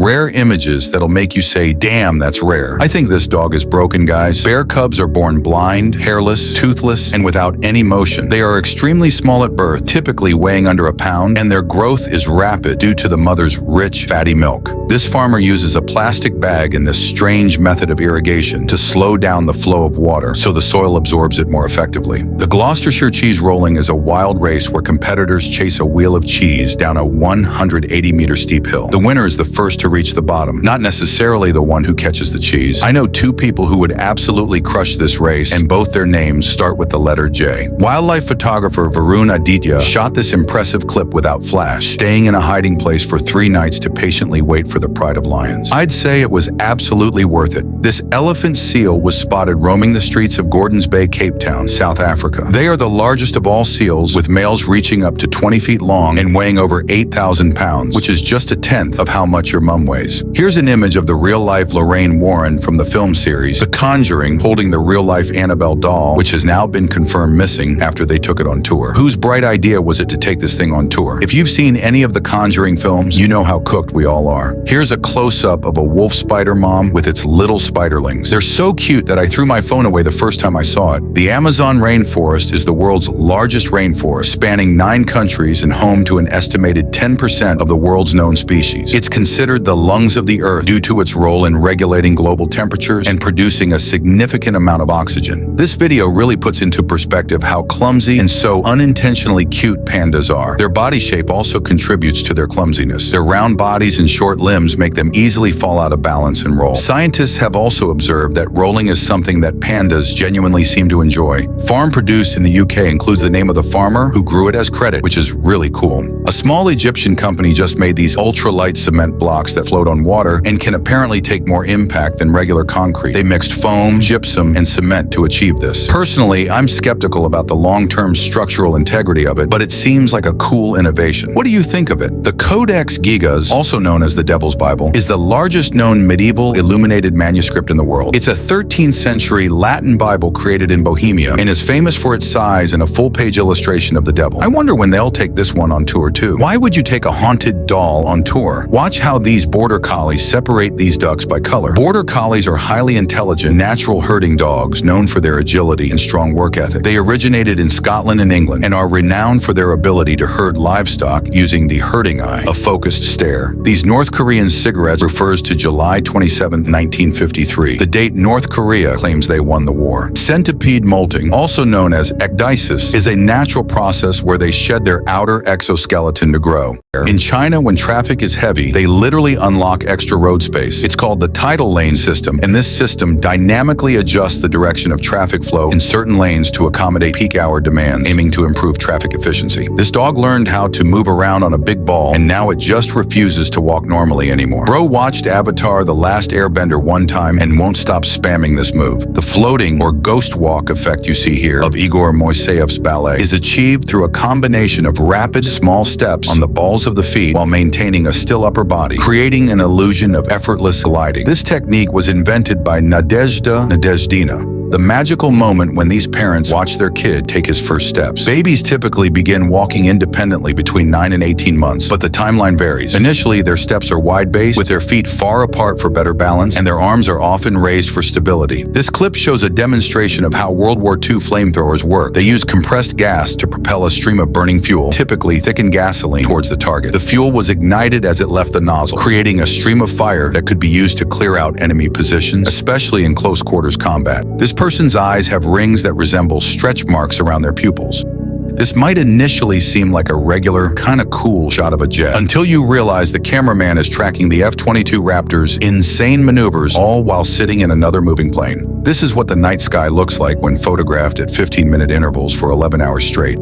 Rare images that'll make you say, damn, that's rare. I think this dog is broken, guys. Bear cubs are born blind, hairless, toothless, and without any motion. They are extremely small at birth, typically weighing under a pound, and their growth is rapid due to the mother's rich, fatty milk. This farmer uses a plastic bag in this strange method of irrigation to slow down the flow of water so the soil absorbs it more effectively. The Gloucestershire cheese rolling is a wild race where competitors chase a wheel of cheese down a 180-meter steep hill. The winner is the first to reach the bottom, not necessarily the one who catches the cheese. I know two people who would absolutely crush this race, and both their names start with the letter J. Wildlife photographer Varun Aditya shot this impressive clip without flash, staying in a hiding place for 3 nights to patiently wait for the pride of lions. I'd say it was absolutely worth it. This elephant seal was spotted roaming the streets of Gordons Bay, Cape Town, South Africa. They are the largest of all seals, with males reaching up to 20 feet long and weighing over 8,000 pounds, which is just a tenth of how much your mum weighs. Here's an image of the real-life Lorraine Warren from the film series The Conjuring holding the real-life Annabelle doll, which has now been confirmed missing after they took it on tour. Whose bright idea was it to take this thing on tour? If you've seen any of the Conjuring films, you know how cooked we all are. Here's a close-up of a wolf spider mom with its little spiderlings. They're so cute that I threw my phone away the first time I saw it. The Amazon rainforest is the world's largest rainforest, spanning 9 countries and home to an estimated 10% of the world's known species. It's considered the lungs of the earth due to its role in regulating global temperatures and producing a significant amount of oxygen. This video really puts into perspective how clumsy and so unintentionally cute pandas are. Their body shape also contributes to their clumsiness. Their round bodies and short limbs make them easily fall out of balance and roll. Scientists have also observed that rolling is something that pandas genuinely seem to enjoy. Farm produced in the UK includes the name of the farmer who grew it as credit, which is really cool. A small Egyptian company just made these ultralight cement blocks that float on water and can apparently take more impact than regular concrete. They mixed foam, gypsum, and cement to achieve this. Personally, I'm skeptical about the long-term structural integrity of it, but it seems like a cool innovation. What do you think of it? The Codex Gigas, also known as the Devil's Bible, is the largest known medieval illuminated manuscript in the world. It's a 13th century Latin Bible created in Bohemia and is famous for its size and a full-page illustration of the devil. I wonder when they'll take this one on tour too. Why would you take a haunted doll on tour? Watch how these border collies separate these ducks by color. Border collies are highly intelligent, natural herding dogs known for their agility and strong work ethic. They originated in Scotland and England and are renowned for their ability to herd livestock using the herding eye, a focused stare. These North Korean cigarettes refers to July 27, 1953, the date North Korea claims they won the war. Centipede molting, also known as ecdysis, is a natural process where they shed their outer exoskeleton to grow. In China, when traffic is heavy, they literally unlock extra road space. It's called the tidal lane system, and this system dynamically adjusts the direction of traffic flow in certain lanes to accommodate peak hour demands, aiming to improve traffic efficiency. This dog learned how to move around on a big ball, and now it just refuses to walk normally anymore. Bro watched Avatar: The Last Airbender one time and won't stop spamming this move. The floating or ghost walk effect you see here of Igor Moiseyev's ballet is achieved through a combination of rapid, small steps on the balls of the feet while maintaining a still upper body, creating an illusion of effortless gliding. This technique was invented by Nadezhda Nadezdina, the magical moment when these parents watch their kid take his first steps. Babies typically begin walking independently between 9 and 18 months, but the timeline varies. Initially, their steps are wide-based, with their feet far apart for better balance, and their arms are often raised for stability. This clip shows a demonstration of how World War II flamethrowers work. They use compressed gas to propel a stream of burning fuel, typically thickened gasoline, towards the target. The fuel was ignited as it left the nozzle, creating a stream of fire that could be used to clear out enemy positions, especially in close quarters combat. This person's eyes have rings that resemble stretch marks around their pupils. This might initially seem like a regular, kind of cool shot of a jet, until you realize the cameraman is tracking the F-22 Raptor's insane maneuvers, all while sitting in another moving plane. This is what the night sky looks like when photographed at 15-minute intervals for 11 hours straight.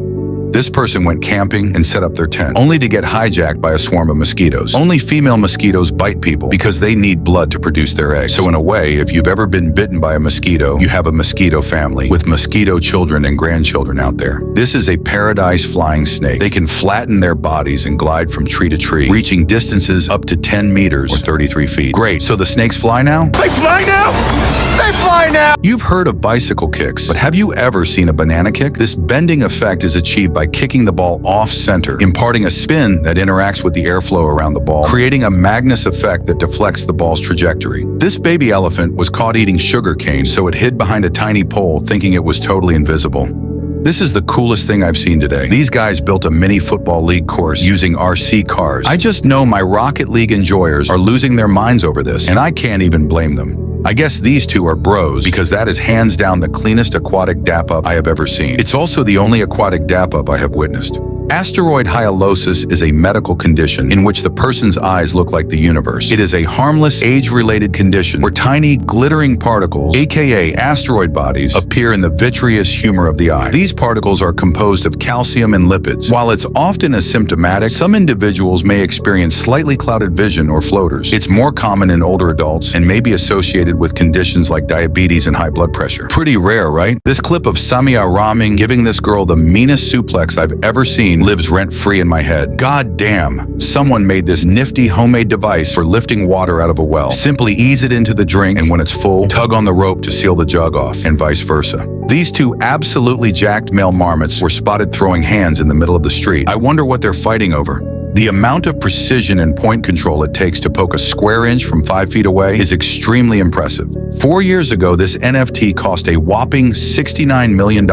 This person went camping and set up their tent, only to get hijacked by a swarm of mosquitoes. Only female mosquitoes bite people because they need blood to produce their eggs. So in a way, if you've ever been bitten by a mosquito, you have a mosquito family with mosquito children and grandchildren out there. This is a paradise flying snake. They can flatten their bodies and glide from tree to tree, reaching distances up to 10 meters or 33 feet. Great, so the snakes fly now? They fly now? They fly now! You've heard of bicycle kicks, but have you ever seen a banana kick? This bending effect is achieved by kicking the ball off-center, imparting a spin that interacts with the airflow around the ball, creating a Magnus effect that deflects the ball's trajectory. This baby elephant was caught eating sugar cane, so it hid behind a tiny pole, thinking it was totally invisible. This is the coolest thing I've seen today. These guys built a mini football league course using RC cars. I just know my Rocket League enjoyers are losing their minds over this, and I can't even blame them. I guess these two are bros because that is hands down the cleanest aquatic dap-up I have ever seen. It's also the only aquatic dap-up I have witnessed. Asteroid hyalosis is a medical condition in which the person's eyes look like the universe. It is a harmless, age-related condition where tiny, glittering particles, aka asteroid bodies, appear in the vitreous humor of the eye. These particles are composed of calcium and lipids. While it's often asymptomatic, some individuals may experience slightly clouded vision or floaters. It's more common in older adults and may be associated with conditions like diabetes and high blood pressure. Pretty rare, right? This clip of Samia Raming giving this girl the meanest suplex I've ever seen lives rent-free in my head. God damn, someone made this nifty homemade device for lifting water out of a well. Simply ease it into the drink, and when it's full, tug on the rope to seal the jug off, and vice versa. These two absolutely jacked male marmots were spotted throwing hands in the middle of the street. I wonder what they're fighting over. The amount of precision and point control it takes to poke a square inch from 5 feet away is extremely impressive. 4 years ago, this NFT cost a whopping $69 million.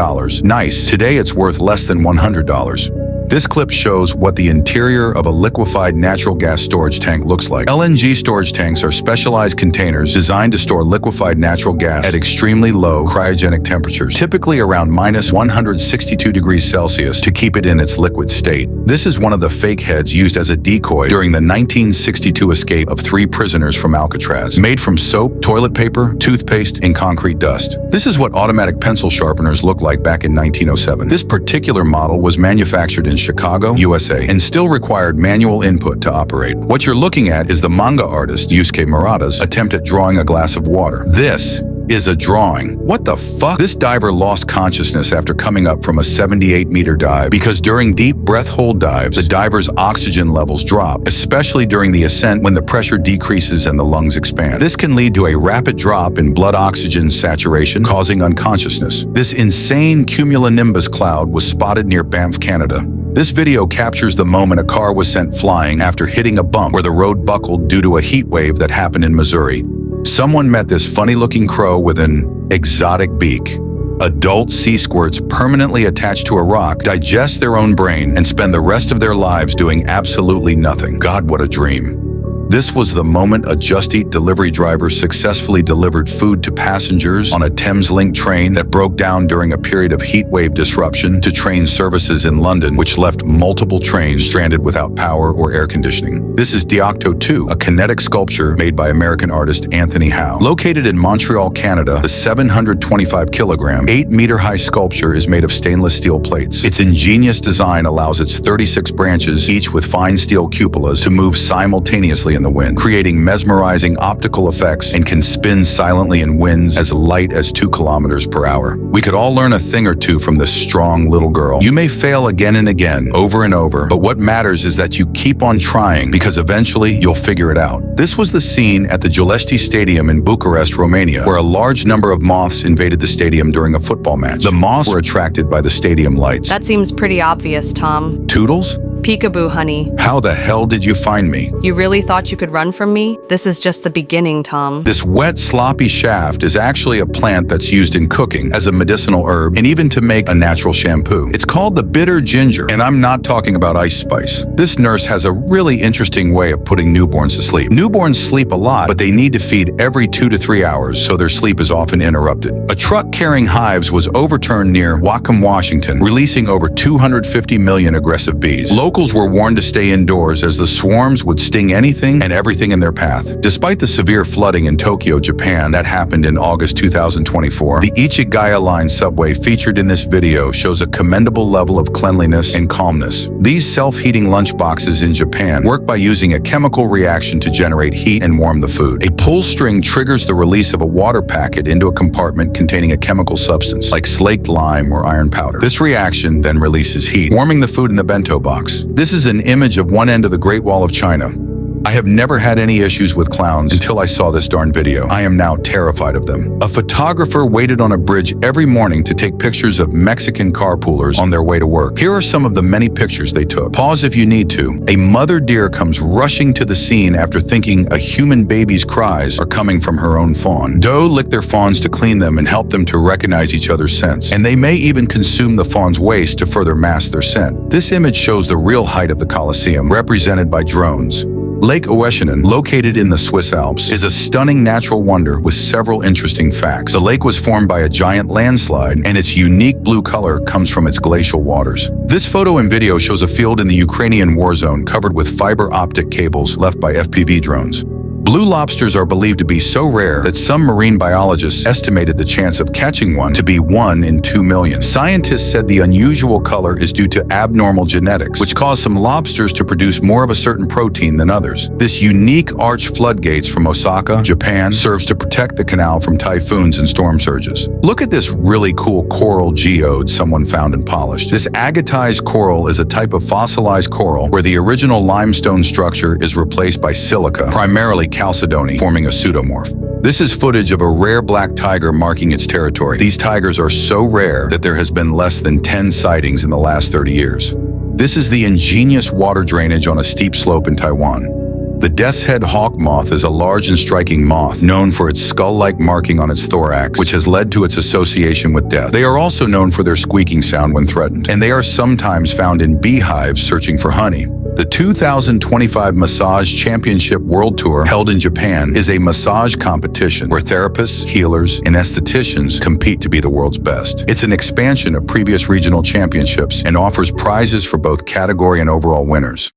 Nice. Today, it's worth less than $100. This clip shows what the interior of a liquefied natural gas storage tank looks like. LNG storage tanks are specialized containers designed to store liquefied natural gas at extremely low cryogenic temperatures, typically around minus 162 degrees Celsius, to keep it in its liquid state. This is one of the fake heads used as a decoy during the 1962 escape of 3 prisoners from Alcatraz, made from soap, toilet paper, toothpaste, and concrete dust. This is what automatic pencil sharpeners looked like back in 1907. This particular model was manufactured in Chicago, USA, and still required manual input to operate. What you're looking at is the manga artist Yusuke Murata's attempt at drawing a glass of water. This is a drawing. What the fuck? This diver lost consciousness after coming up from a 78-meter dive because during deep breath hold dives, the diver's oxygen levels drop, especially during the ascent when the pressure decreases and the lungs expand. This can lead to a rapid drop in blood oxygen saturation, causing unconsciousness. This insane cumulonimbus cloud was spotted near Banff, Canada. This video captures the moment a car was sent flying after hitting a bump where the road buckled due to a heat wave that happened in Missouri. Someone met this funny-looking crow with an exotic beak. Adult sea squirts permanently attached to a rock digest their own brain and spend the rest of their lives doing absolutely nothing. God, what a dream. This was the moment a Just Eat delivery driver successfully delivered food to passengers on a Thameslink train that broke down during a period of heatwave disruption to train services in London, which left multiple trains stranded without power or air conditioning. This is Diocto 2, a kinetic sculpture made by American artist Anthony Howe. Located in Montreal, Canada, the 725-kilogram, 8-meter-high sculpture is made of stainless steel plates. Its ingenious design allows its 36 branches, each with fine steel cupolas, to move simultaneously in the wind, creating mesmerizing optical effects, and can spin silently in winds as light as 2 kilometers per hour. We could all learn a thing or two from this strong little girl. You may fail again and again, over and over, but what matters is that you keep on trying because eventually you'll figure it out. This was the scene at the Giulești Stadium in Bucharest, Romania, where a large number of moths invaded the stadium during a football match. The moths were attracted by the stadium lights. That seems pretty obvious, Tom. Toodles? Peekaboo, honey. How the hell did you find me? You really thought you could run from me? This is just the beginning, Tom. This wet, sloppy shaft is actually a plant that's used in cooking as a medicinal herb and even to make a natural shampoo. It's called the bitter ginger, and I'm not talking about Ice Spice. This nurse has a really interesting way of putting newborns to sleep. Newborns sleep a lot, but they need to feed every 2 to 3 hours, so their sleep is often interrupted. A truck carrying hives was overturned near Whatcom, Washington, releasing over 250 million aggressive bees. Locals were warned to stay indoors as the swarms would sting anything and everything in their path. Despite the severe flooding in Tokyo, Japan, that happened in August 2024, the Ichigaya Line subway featured in this video shows a commendable level of cleanliness and calmness. These self-heating lunch boxes in Japan work by using a chemical reaction to generate heat and warm the food. A pull string triggers the release of a water packet into a compartment containing a chemical substance, like slaked lime or iron powder. This reaction then releases heat, warming the food in the bento box. This is an image of one end of the Great Wall of China. I have never had any issues with clowns until I saw this darn video. I am now terrified of them. A photographer waited on a bridge every morning to take pictures of Mexican carpoolers on their way to work. Here are some of the many pictures they took. Pause if you need to. A mother deer comes rushing to the scene after thinking a human baby's cries are coming from her own fawn. Doe lick their fawns to clean them and help them to recognize each other's scents, and they may even consume the fawn's waste to further mask their scent. This image shows the real height of the Colosseum, represented by drones. Lake Oeschinen, located in the Swiss Alps, is a stunning natural wonder with several interesting facts. The lake was formed by a giant landslide, and its unique blue color comes from its glacial waters. This photo and video shows a field in the Ukrainian war zone covered with fiber optic cables left by FPV drones. Blue lobsters are believed to be so rare that some marine biologists estimated the chance of catching one to be 1 in 2 million. Scientists said the unusual color is due to abnormal genetics, which cause some lobsters to produce more of a certain protein than others. This unique arch floodgates from Osaka, Japan, serves to protect the canal from typhoons and storm surges. Look at this really cool coral geode someone found and polished. This agatized coral is a type of fossilized coral where the original limestone structure is replaced by silica, primarily chalcedony, forming a pseudomorph. This is footage of a rare black tiger marking its territory. These tigers are so rare that there has been less than 10 sightings in the last 30 years. This is the ingenious water drainage on a steep slope in Taiwan. The death's head hawk moth is a large and striking moth, known for its skull-like marking on its thorax, which has led to its association with death. They are also known for their squeaking sound when threatened, and they are sometimes found in beehives searching for honey. The 2025 Massage Championship World Tour, held in Japan, is a massage competition where therapists, healers, and estheticians compete to be the world's best. It's an expansion of previous regional championships and offers prizes for both category and overall winners.